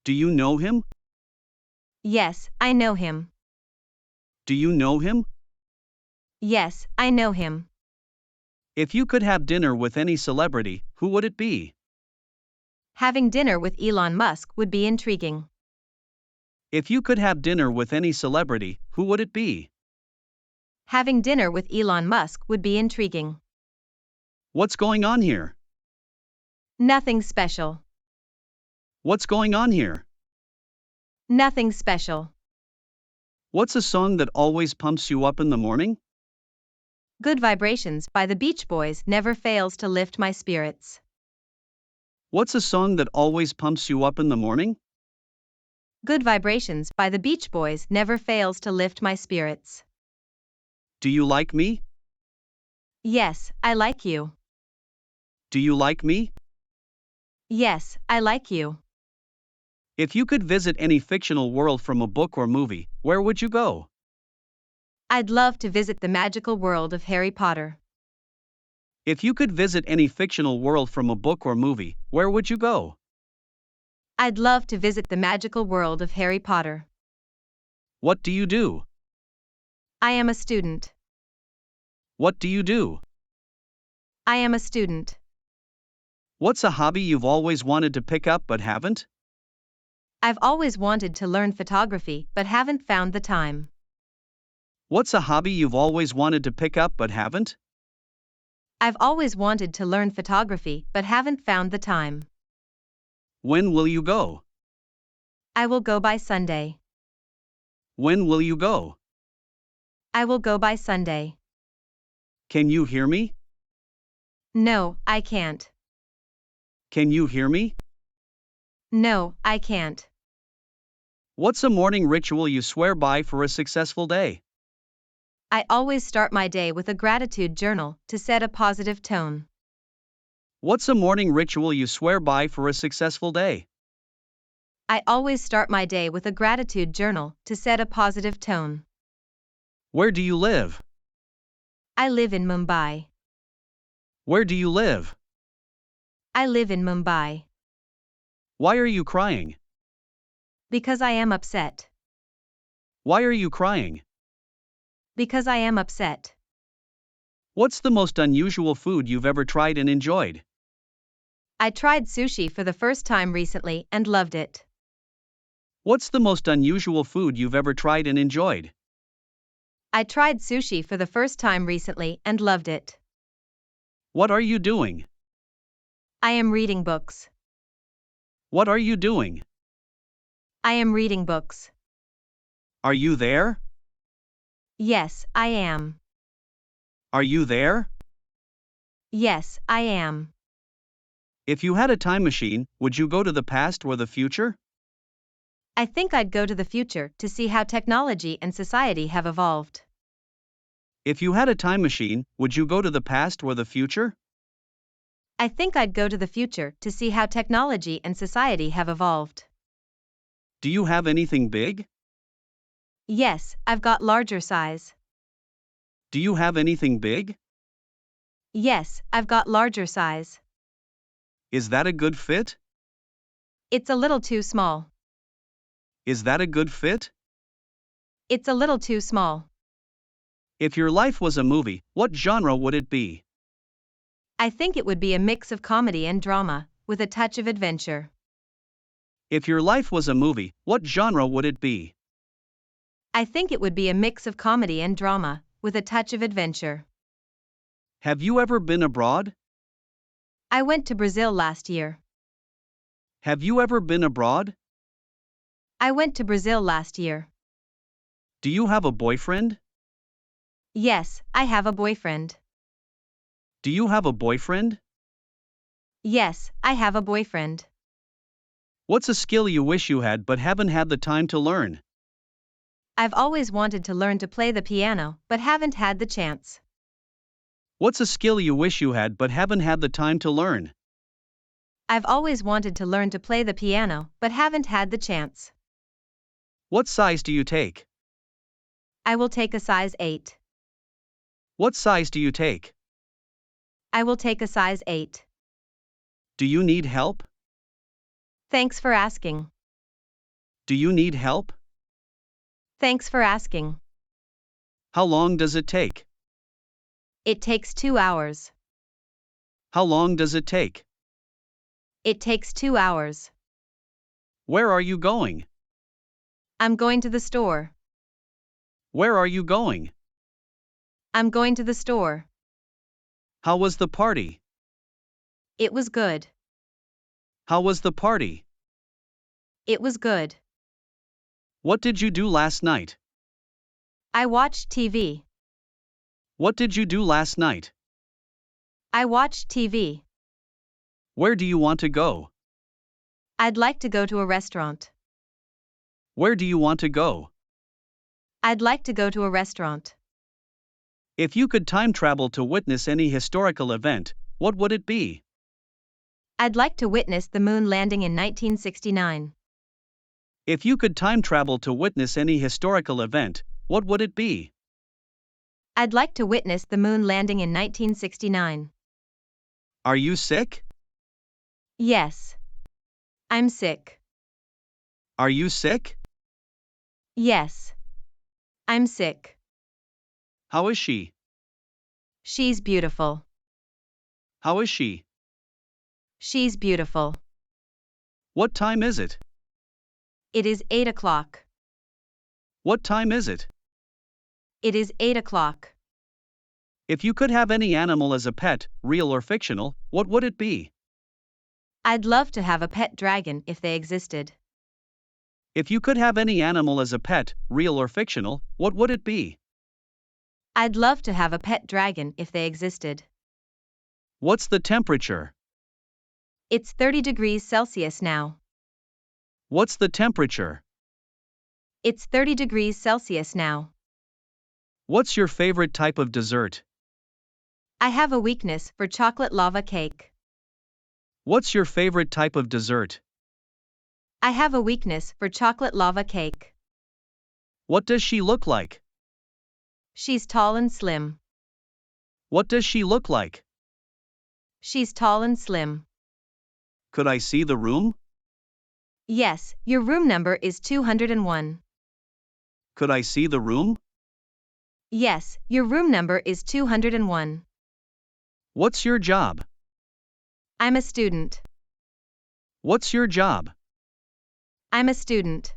Do you know him? Yes, I know him. Do you know him? Yes, I know him. If you could have dinner with any celebrity, who would it be? Having dinner with Elon Musk would be intriguing. If you could have dinner with any celebrity, who would it be? Having dinner with Elon Musk would be intriguing. What's going on here? Nothing special. What's going on here? Nothing special. What's a song that always pumps you up in the morning? Good Vibrations by the Beach Boys never fails to lift my spirits. What's a song that always pumps you up in the morning? Good Vibrations by the Beach Boys never fails to lift my spirits. Do you like me? Yes, I like you. Do you like me? Yes, I like you. If you could visit any fictional world from a book or movie, where would you go? I'd love to visit the magical world of Harry Potter. If you could visit any fictional world from a book or movie, where would you go? I'd love to visit the magical world of Harry Potter. What do you do? I am a student. What do you do? I am a student. What's a hobby you've always wanted to pick up but haven't? I've always wanted to learn photography but haven't found the time. What's a hobby you've always wanted to pick up but haven't? I've always wanted to learn photography but haven't found the time. When will you go? I will go by Sunday. When will you go? I will go by Sunday. Can you hear me? No, I can't. Can you hear me? No, I can't. What's a morning ritual you swear by for a successful day? I always start my day with a gratitude journal to set a positive tone. What's a morning ritual you swear by for a successful day? I always start my day with a gratitude journal to set a positive tone. Where do you live? I live in Mumbai. Where do you live? I live in Mumbai. Why are you crying? Because I am upset. Why are you crying? Because I am upset. What's the most unusual food you've ever tried and enjoyed? I tried sushi for the first time recently and loved it. What's the most unusual food you've ever tried and enjoyed? I tried sushi for the first time recently and loved it. What are you doing? I am reading books. What are you doing? I am reading books. Are you there? Yes, I am. Are you there? Yes, I am. If you had a time machine, would you go to the past or the future? I think I'd go to the future to see how technology and society have evolved. If you had a time machine, would you go to the past or the future? I think I'd go to the future to see how technology and society have evolved. Do you have anything big? Yes, I've got larger size. Do you have anything big? Yes, I've got larger size. Is that a good fit? It's a little too small. Is that a good fit? It's a little too small. If your life was a movie, what genre would it be? I think it would be a mix of comedy and drama, with a touch of adventure. If your life was a movie, what genre would it be? I think it would be a mix of comedy and drama, with a touch of adventure. Have you ever been abroad? I went to Brazil last year. Have you ever been abroad? I went to Brazil last year. Do you have a boyfriend? Yes, I have a boyfriend. Do you have a boyfriend? Yes, I have a boyfriend. What's a skill you wish you had but haven't had the time to learn? I've always wanted to learn to play the piano, but haven't had the chance. What's a skill you wish you had but haven't had the time to learn? I've always wanted to learn to play the piano, but haven't had the chance. What size do you take? I will take a size 8. What size do you take? I will take a size 8. Do you need help? Thanks for asking. Do you need help? Thanks for asking. How long does it take? It takes 2 hours. How long does it take? It takes 2 hours. Where are you going? I'm going to the store. Where are you going? I'm going to the store. How was the party? It was good. How was the party? It was good. What did you do last night? I watched TV. What did you do last night? I watched TV. Where do you want to go? I'd like to go to a restaurant. Where do you want to go? I'd like to go to a restaurant. If you could time travel to witness any historical event, what would it be? I'd like to witness the moon landing in 1969. If you could time travel to witness any historical event, what would it be? I'd like to witness the moon landing in 1969. Are you sick? Yes. I'm sick. Are you sick? Yes. I'm sick. How is she? She's beautiful. How is she? She's beautiful. What time is it? It is 8 o'clock. What time is it? It is 8 o'clock. If you could have any animal as a pet, real or fictional, what would it be? I'd love to have a pet dragon if they existed. If you could have any animal as a pet, real or fictional, what would it be? I'd love to have a pet dragon if they existed. What's the temperature? It's 30 degrees Celsius now. What's the temperature? It's 30 degrees Celsius now. What's your favorite type of dessert? I have a weakness for chocolate lava cake. What's your favorite type of dessert? I have a weakness for chocolate lava cake. What does she look like? She's tall and slim. What does she look like? She's tall and slim. Could I see the room? Yes, your room number is 201. Could I see the room? Yes, your room number is 201. What's your job? I'm a student. What's your job? I'm a student.